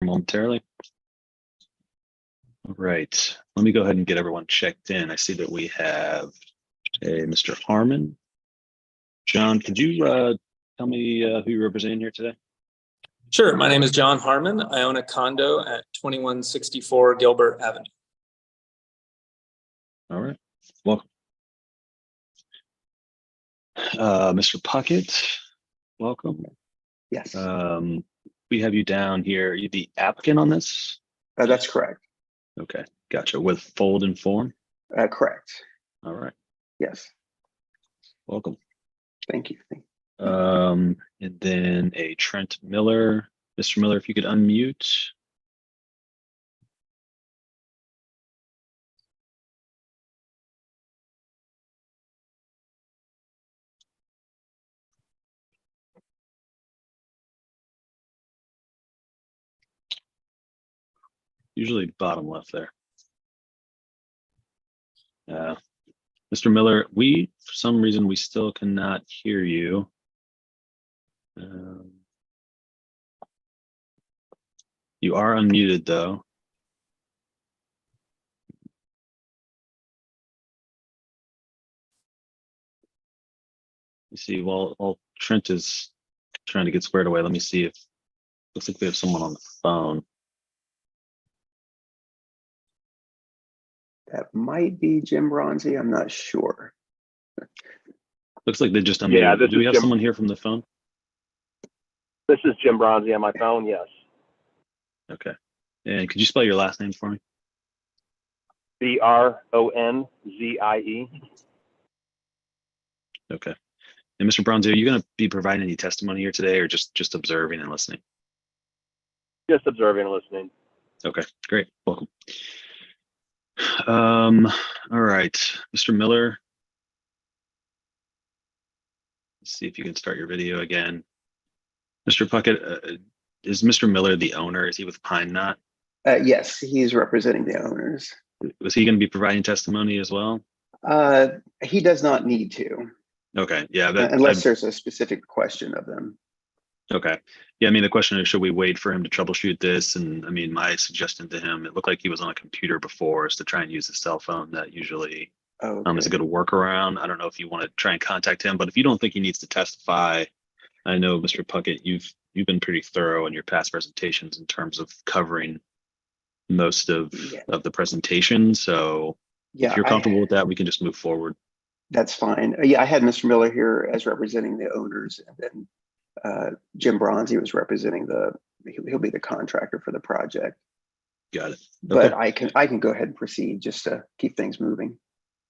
momentarily. All right, let me go ahead and get everyone checked in. I see that we have a Mr. Harmon. John, could you tell me who you're representing here today? Sure. My name is John Harmon. I own a condo at 2164 Gilbert Avenue. All right, welcome. Mr. Puckett, welcome. Yes, We have you down here. Are you the applicant on this? that's correct. Okay, gotcha. With Fold and Form? Correct. All right, Yes. welcome. Thank you. And then a Trent Miller. Mr. Miller, if you could unmute. Usually bottom left there. Mr. Miller, for some reason, we still cannot hear you. You are unmuted though. You see, while Trent is trying to get squared away, let me see if looks like we have someone on the phone. That might be Jim Bronzy. I'm not sure. Looks like they just unmuted. Yeah, Do we have someone here from the phone? This is Jim Bronzy on my phone, yes. Okay. And could you spell your last name for me? Bronzie. Okay. And Mr. Bronzy, are you going to be providing any testimony here today, or just observing and listening? Just observing and listening. Okay, great. Welcome. All right, Mr. Miller. Let's see if you can start your video again. Mr. Puckett, is Mr. Miller the owner? Is he with Pine Knot? Yes, he's representing the owners. Was he going to be providing testimony as well? He does not need to. Okay, yeah. Unless there's a specific question of them. Okay. Yeah, I mean, the question is, should we wait for him to troubleshoot this? And I mean, my suggestion to him, it looked like he was on a computer before, is to try and use his cell phone. That usually is a good workaround. I don't know if you want to try and contact him, but if you don't think he needs to testify, I know, Mr. Puckett, you've been pretty thorough in your past presentations in terms of covering most of the presentation. So if you're comfortable with that, we can just move forward. That's fine. Yeah, I had Mr. Miller here as representing the owners, and then Jim Bronzy was representing he'll be the contractor for the project. Got it. But okay. I can go ahead and proceed just to keep things moving.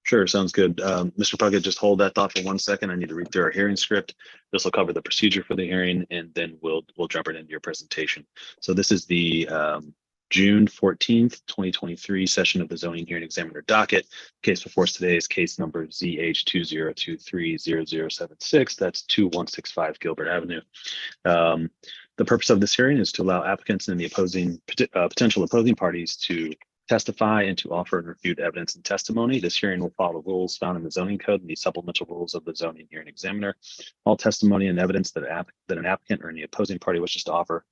Sure, sounds good. Mr. Puckett, just hold that thought for 1 second. I need to read through our hearing script. This will cover the procedure for the hearing, and then we'll jump right into your presentation. So this is the June 14th, 2023 session of the Zoning Hearing Examiner docket. Case before us today is case number ZH20230076. That's 2165 Gilbert Avenue. The purpose of this hearing is to allow applicants and the potential opposing parties to testify and to offer and refute evidence and testimony. This hearing will follow rules found in the zoning code and the supplemental rules of the Zoning Hearing Examiner. All testimony and evidence that an applicant or any opposing party wishes to offer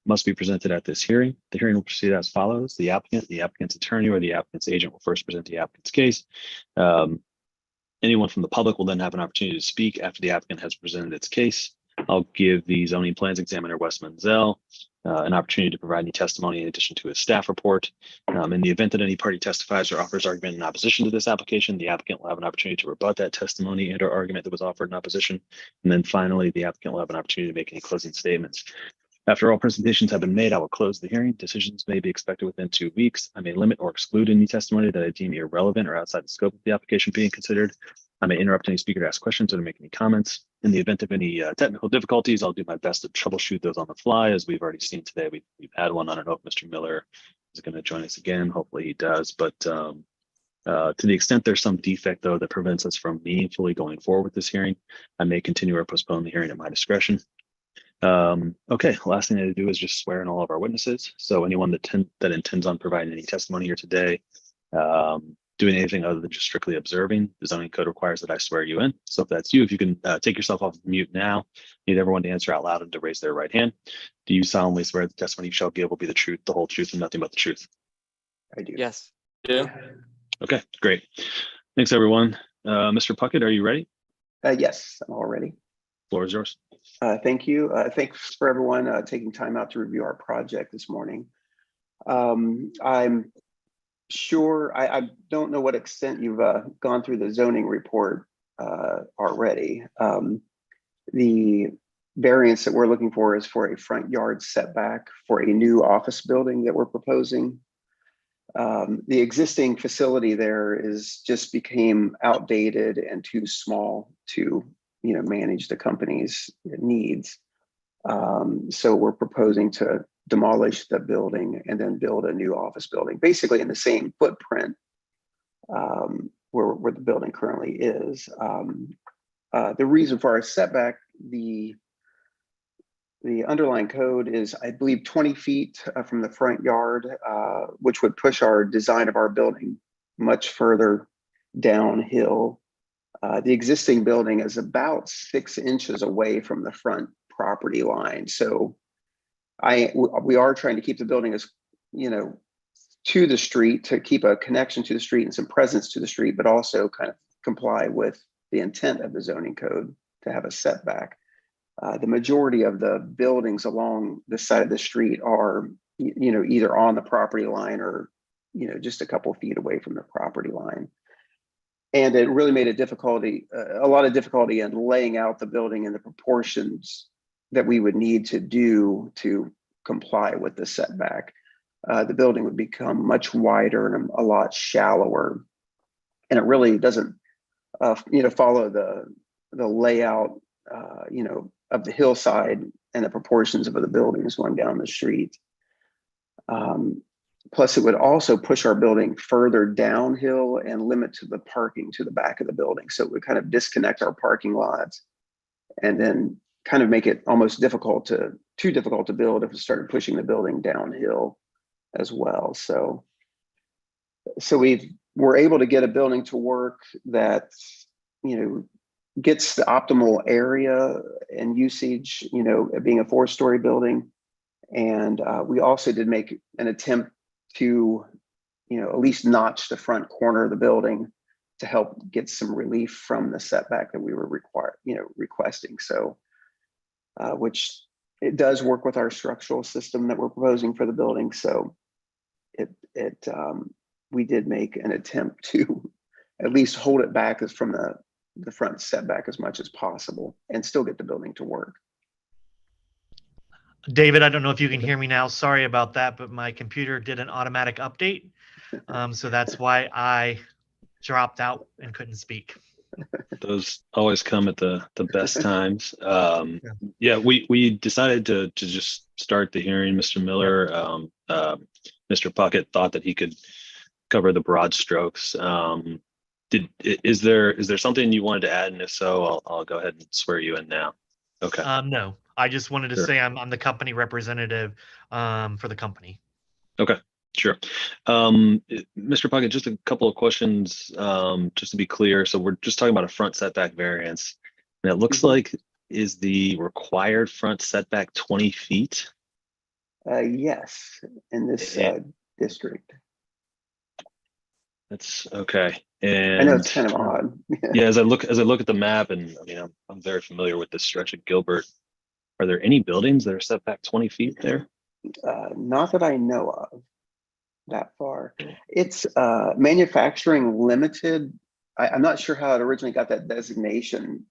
must be presented at this hearing. The hearing will proceed as follows. The applicant, the applicant's attorney, or the applicant's agent will first present the applicant's case. Anyone from the public will then have an opportunity to speak after the applicant has presented its case. I'll give the zoning plans examiner, Wes Menzel, an opportunity to provide any testimony in addition to his staff report. In the event that any party testifies or offers argument in opposition to this application, the applicant will have an opportunity to rebut that testimony and or argument that was offered in opposition. And then finally, the applicant will have an opportunity to make any closing statements. After all presentations have been made, I will close the hearing. Decisions may be expected within 2 weeks. I may limit or exclude any testimony that I deem irrelevant or outside the scope of the application being considered. I may interrupt any speaker to ask questions or to make any comments. In the event of any technical difficulties, I'll do my best to troubleshoot those on the fly. As we've already seen today, we've had one. I don't know if Mr. Miller is going to join us again. Hopefully he does. But to the extent there's some defect, though, that prevents us from meaningfully going forward with this hearing, I may continue or postpone the hearing at my discretion. Okay, last thing I need to do is just swear in all of our witnesses. So anyone that intends on providing any testimony here today, doing anything other than just strictly observing. The zoning code requires that I swear you in. So if that's you, if you can take yourself off mute now, need everyone to answer out loud and to raise their right hand. Do you solemnly swear that the testimony you shall give will be the truth, the whole truth, and nothing but the truth? I do. Yes. Yeah. Okay, great. Thanks, everyone. Mr. Puckett, are you ready? Yes, I'm all ready. Floor is yours. Thank you. Thanks for everyone taking time out to review our project this morning. I'm sure, I don't know what extent you've gone through the zoning report already. The variance that we're looking for is for a front yard setback for a new office building that we're proposing. The existing facility there just became outdated and too small to manage the company's needs. So we're proposing to demolish the building and then build a new office building, basically in the same footprint where the building currently is. The reason for our setback, the underlying code is, I believe, 20 feet from the front yard, which would push our design of our building much further downhill. The existing building is about 6 inches away from the front property line. So we are trying to keep the building as, to the street, to keep a connection to the street and some presence to the street, but also kind of comply with the intent of the zoning code to have a setback. The majority of the buildings along this side of the street are, either on the property line or, just a couple feet away from the property line. And it really made a lot of difficulty in laying out the building in the proportions that we would need to do to comply with the setback. The building would become much wider and a lot shallower. And it really doesn't, follow the layout, of the hillside and the proportions of the buildings going down the street. Plus, it would also push our building further downhill and limit to the parking to the back of the building. So it would kind of disconnect our parking lots and then kind of make it almost too difficult to build if we started pushing the building downhill as well. So we're able to get a building to work that, gets the optimal area and usage, being a 4-story building. And we also did make an attempt to, at least notch the front corner of the building to help get some relief from the setback that we were requesting. So, which it does work with our structural system that we're proposing for the building. So we did make an attempt to at least hold it back as from the front setback as much as possible and still get the building to work. David, I don't know if you can hear me now. Sorry about that, but my computer did an automatic update. So that's why I dropped out and couldn't speak. Those always come at the best times. Yeah, we decided to just start the hearing. Mr. Miller, Mr. Puckett thought that he could cover the broad strokes. Is there something you wanted to add? And if so, I'll go ahead and swear you in now. Okay. No, I just wanted to Sure. say I'm the company representative for the company. Okay, sure. Mr. Puckett, just a couple of questions, just to be clear. So we're just talking about a front setback variance. And it looks like, is the required front setback 20 feet? Yes, in this district. That's okay. And I know it's kind of odd. yeah, as I look at the map, and I mean, I'm very familiar with this stretch of Gilbert. Are there any buildings that are set back 20 feet there? Not that I know of that far. It's manufacturing limited. I'm not sure how it originally got that designation,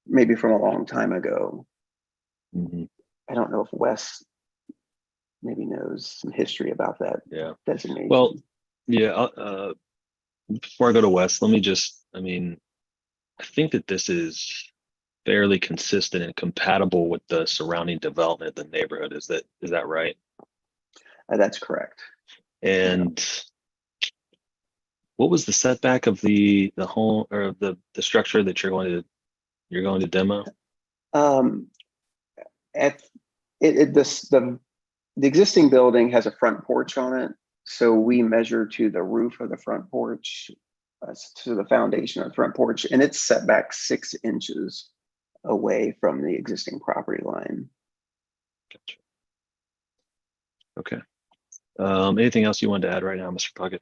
maybe from a long time ago. Mm-hmm. I don't know if Wes maybe knows some history about that designation. Well, yeah, before I go to Wes, let me I think that this is fairly consistent and compatible with the surrounding development of the neighborhood. Is that right? That's correct. And what was the setback of the home or the structure that you're going to demo? The existing building has a front porch on it, So we measure to the roof of the front porch, to the foundation of the front porch, and it's set back 6 inches away from the existing property line. Gotcha. Okay. Anything else you wanted to add right now, Mr. Puckett?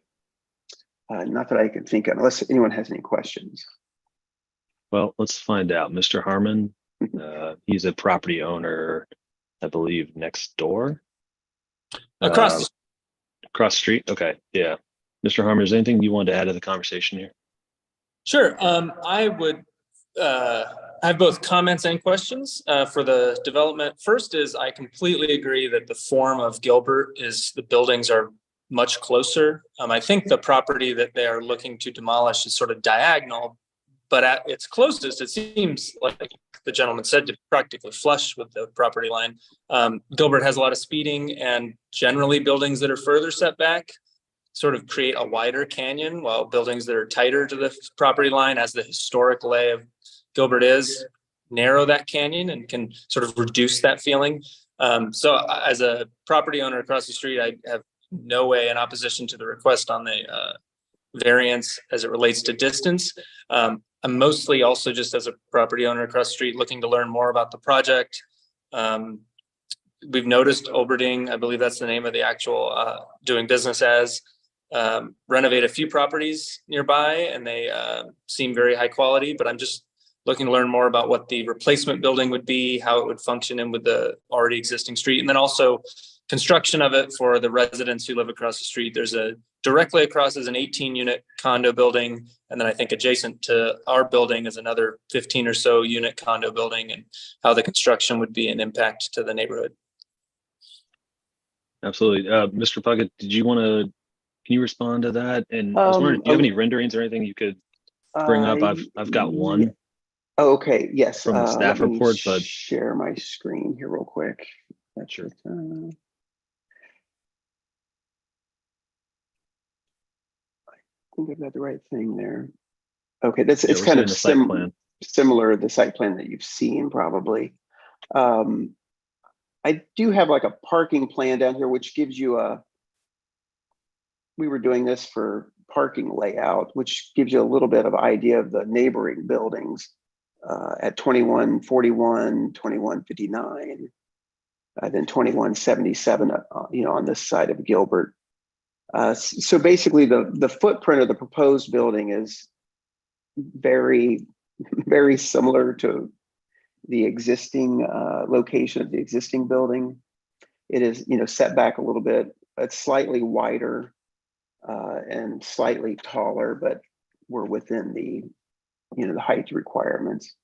Not that I can think of, unless anyone has any questions. Well, let's find out. Mr. Harmon, he's a property owner, I believe, next door. Across, Across the street. Okay. Yeah. Mr. Harmon, is there anything you wanted to add to the conversation here? sure. I would have both comments and questions for the development. First is I completely agree that the form of Gilbert is the buildings are much closer. I think the property that they are looking to demolish is sort of diagonal, but at its closest, it seems like the gentleman said to practically flush with the property line. Gilbert has a lot of speeding, and generally buildings that are further set back sort of create a wider canyon, while buildings that are tighter to the property line, as the historic lay of Gilbert is, narrow that canyon and can sort of reduce that feeling. So as a property owner across the street, I have no way in opposition to the request on the variance as it relates to distance. I'm mostly also just as a property owner across the street looking to learn more about the project. We've noticed Oberding, I believe that's the name of the actual doing business as, renovate a few properties nearby, and they seem very high quality, but I'm just looking to learn more about what the replacement building would be, how it would function in with the already existing street, and then also construction of it for the residents who live across the street. There's a directly across is an 18-unit condo building, and then I think adjacent to our building is another 15 or so unit condo building, and how the construction would be an impact to the neighborhood. Absolutely. Mr. Puckett, did you want to, can you respond to that? And I was wondering, do you have any renderings or anything you could bring up? I've got one. Oh, okay. Yes. From the staff let me report, but share my screen here real quick. That's sure. I think I've got the right thing there. Okay, that's it's kind of similar to the site plan that you've seen probably. I do have like a parking plan down here, which gives you we were doing this for parking layout, which gives you a little bit of idea of the neighboring buildings at 2141, 2159, then 2177, on this side of Gilbert. So basically the footprint of the proposed building is very, very similar to the existing location of the existing building. It is, set back a little bit. It's slightly wider and slightly taller, but we're within the, the height requirements.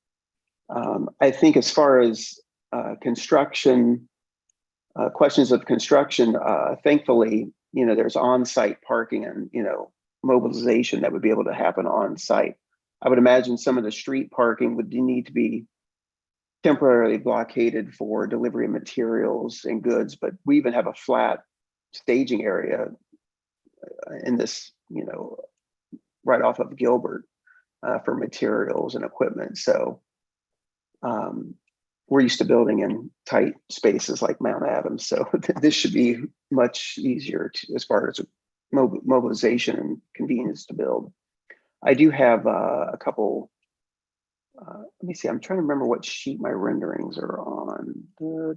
I think as far as construction, questions of construction, thankfully, there's on-site parking and, mobilization that would be able to happen on site. I would imagine some of the street parking would need to be temporarily blockaded for delivery of materials and goods, but we even have a flat staging area in this, right off of Gilbert for materials and equipment. So we're used to building in tight spaces like Mount Adams. So this should be much easier as far as mobilization and convenience to build. I do have a couple, let me see, I'm trying to remember what sheet my renderings are on.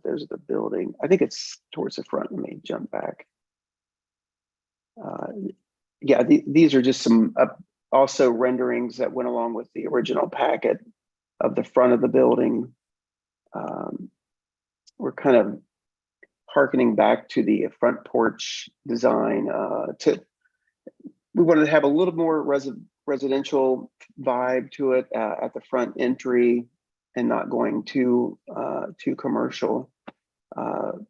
There's the building. I think it's towards the front. Let me jump back. Yeah, these are just some also renderings that went along with the original packet of the front of the building. We're kind of hearkening back to the front porch design. We wanted to have a little more residential vibe to it at the front entry, and not going too commercial,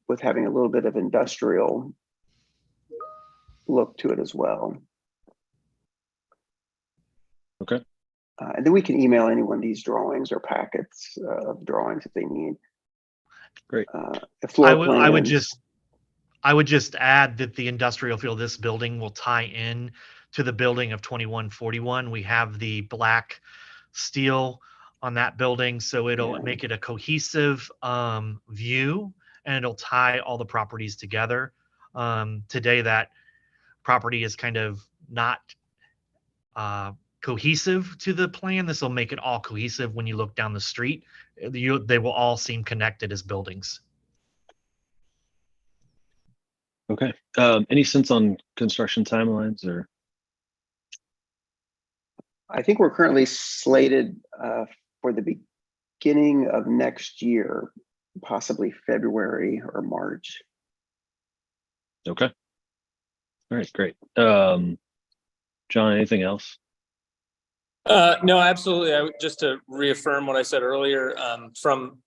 with having a little bit of industrial look to it as well. Okay. And then we can email anyone these drawings or packets of drawings if they need. Great. I would just add that the industrial feel of this building will tie in to the building of 2141. We have the black steel on that building, so it'll make it a cohesive view, and it'll tie all the properties together. Today, that property is kind of not cohesive to the plan. This will make it all cohesive when you look down the street. They will all seem connected as buildings. Okay. Any sense on construction timelines or? I think we're currently slated for the beginning of next year, possibly February or March. Okay. All right, great. John, anything else? No, absolutely. Just to reaffirm what I said earlier, from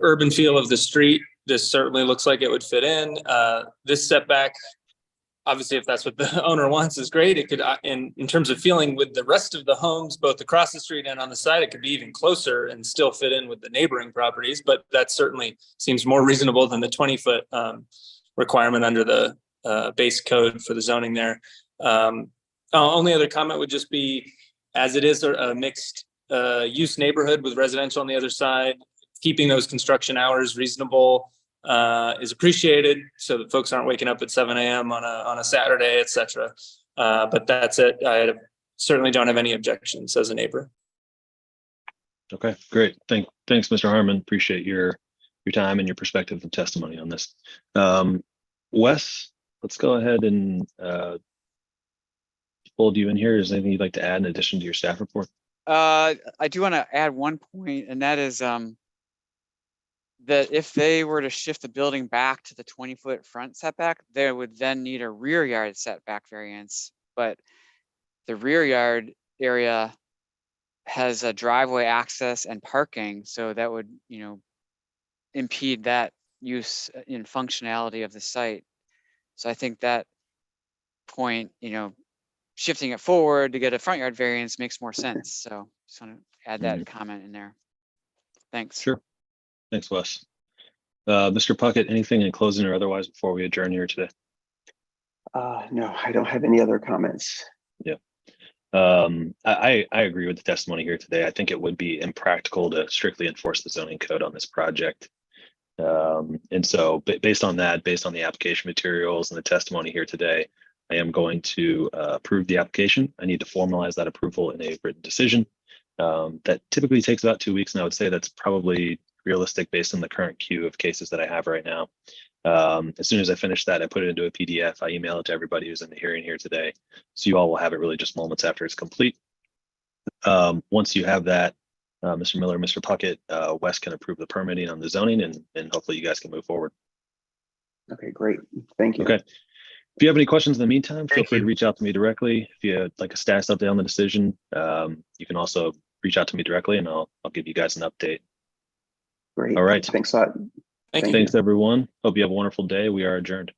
urban feel of the street, this certainly looks like it would fit in. This setback, obviously, if that's what the owner wants, is great. It could, in terms of feeling with the rest of the homes, both across the street and on the side, it could be even closer and still fit in with the neighboring properties. But that certainly seems more reasonable than the 20-foot requirement under the base code for the zoning there. Only other comment would just be, as it is a mixed use neighborhood with residential on the other side, keeping those construction hours reasonable is appreciated, so that folks aren't waking up at 7 a.m. on a Saturday, etc. But that's it. I certainly don't have any objections as a neighbor. Okay, great. Thanks, Mr. Harmon. Appreciate your time and your perspective and testimony on this. Wes, let's go ahead and fold you in here. Is there anything you'd like to add in addition to your staff report? I do want to add one point, and that is that if they were to shift the building back to the 20-foot front setback, they would then need a rear yard setback variance. But the rear yard area has a driveway access and parking, so that would, impede that use in functionality of the site. So I think that point, shifting it forward to get a front yard variance makes more sense. So just want to add that comment in there. Thanks. Sure. Thanks, Wes. Mr. Puckett, anything in closing or otherwise before we adjourn here today? No, I don't have any other comments. Yeah. I agree with the testimony here today. I think it would be impractical to strictly enforce the zoning code on this project. And so based on that, based on the application materials and the testimony here today, I am going to approve the application. I need to formalize that approval in a written decision. That typically takes about 2 weeks, and I would say that's probably realistic based on the current queue of cases that I have right now. As soon as I finish that, I put it into a PDF. I email it to everybody who's in the hearing here today. So you all will have it really just moments after it's complete. Once you have that, Mr. Miller, Mr. Puckett, Wes can approve the permitting on the zoning, and hopefully you guys can move forward. Okay, great. Thank you. Okay. If you have any questions in the meantime, feel Thank free you. to reach out to me directly. If you have like a status update on the decision, you can also reach out to me directly, and I'll give you guys an update. Great. All right. Thanks a lot. Thank you. Thanks, everyone. Hope you have a wonderful day. We are adjourned.